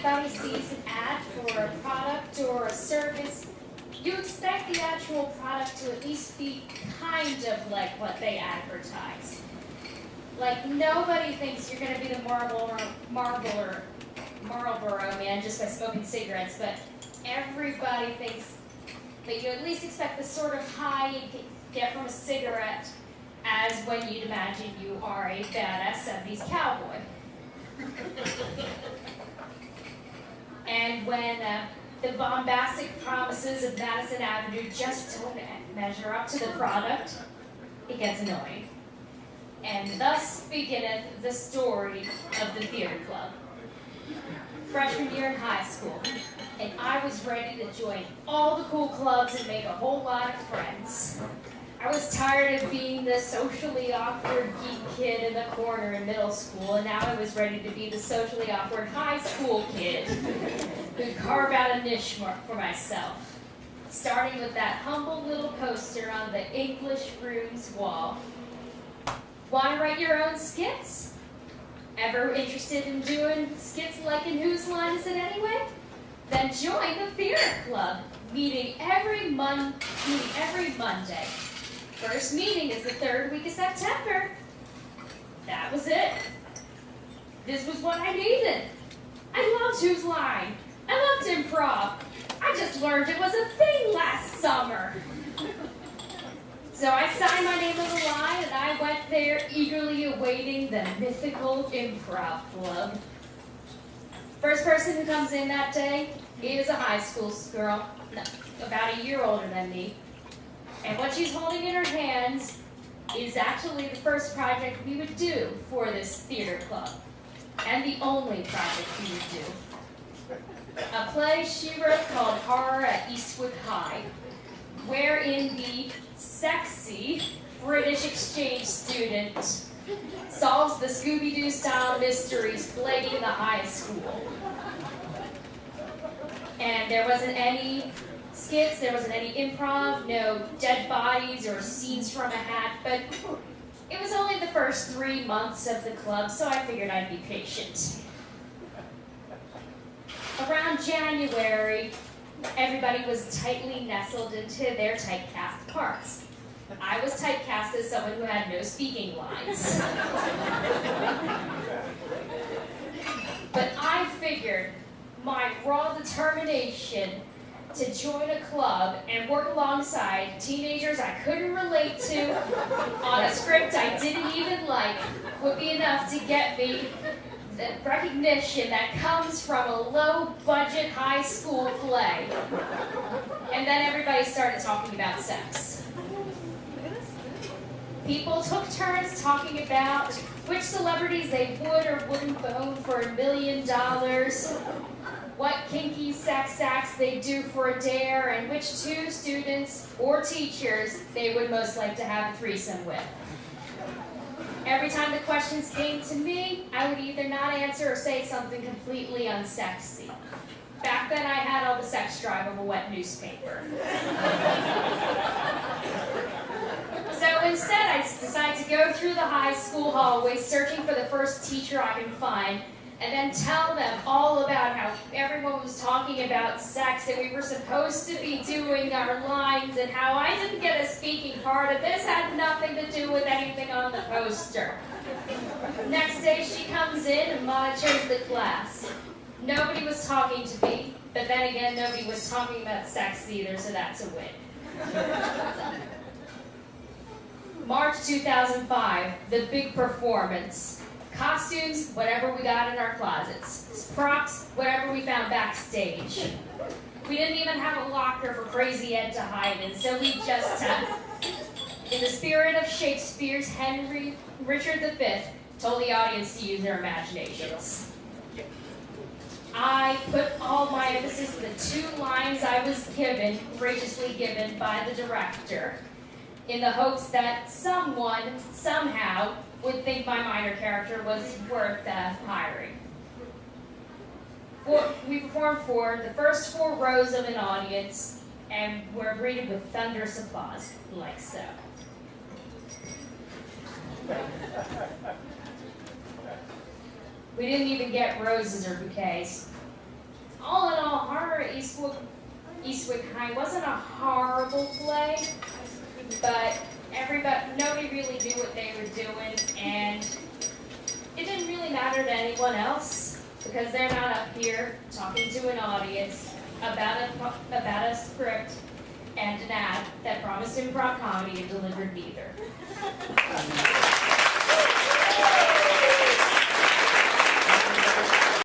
anybody sees an ad for a product or a service, you expect the actual product to at least be kind of like what they advertise. Like, nobody thinks you're going to be the Marlboro man just by smoking cigarettes, but everybody thinks that you at least expect the sort of high you can get from a cigarette as when you'd imagine you are a badass 70s cowboy. And when the bombastic promises of Madison Avenue just don't measure up to the product, it gets annoying. And thus beginneth the story of the theater club. Freshman year in high school, and I was ready to join all the cool clubs and make a whole lot of friends. I was tired of being the socially awkward geek kid in the corner in middle school, and now I was ready to be the socially awkward high school kid who'd carve out a niche for myself, starting with that humble little poster on the English room's wall. Want to write your own skits? Ever interested in doing skits like in Whose Line Is It Anyway? Then join the theater club, meeting every Monday. First meeting is the third week of September. That was it. This was what I needed. I loved Whose Line. I loved improv. I just learned it was a thing last summer. So I signed my name on the line, and I went there eagerly awaiting the mythical improv club. First person who comes in that day is a high school girl, about a year older than me. And what she's holding in her hands is actually the first project we would do for this theater club. And the only project we would do. A play she wrote called Horror at Eastwood High, wherein the sexy British exchange student solves the Scooby-Doo style mysteries plaguing the high school. And there wasn't any skits, there wasn't any improv, no dead bodies or scenes from a hat, but it was only the first 3 months of the club, so I figured I'd be patient. Around January, everybody was tightly nestled into their typecast parts. I was typecast as someone who had no speaking lines. But I figured my raw determination to join a club and work alongside teenagers I couldn't relate to on a script I didn't even like would be enough to get me the recognition that comes from a low-budget high school play. And then everybody started talking about sex. People took turns talking about which celebrities they would or wouldn't bone for $1 million, what kinky sex acts they'd do for a dare, and which 2 students or teachers they would most like to have a threesome with. Every time the questions came to me, I would either not answer or say something completely unsexy. Back then, I had all the sex drive of a wet newspaper. So instead, I decided to go through the high school hallways searching for the first teacher I can find, and then tell them all about how everyone was talking about sex and we were supposed to be doing our lines and how I didn't get a speaking part and this had nothing to do with anything on the poster. Next day she comes in and monitors the class. Nobody was talking to me, but then again nobody was talking about sex either, so that's a win. March 2005, the big performance. Costumes, whatever we got in our closets. Props, whatever we found backstage. We didn't even have a locker for Crazy Ed to hide in, so we just, in the spirit of Shakespeare's Richard V, told the audience to use their imaginations. I put all my emphasis in the 2 lines I was graciously given by the director, in the hopes that someone, somehow, would think my minor character was worth hiring. We performed for the first 4 rows of an audience and were greeted with thunderous applause, like so. We didn't even get roses or bouquets. Horror Eastwick High wasn't a horrible play, but nobody really knew what they were doing, and it didn't really matter to anyone else because they're not up here talking to an audience about a script and an ad that promised improv comedy and delivered neither.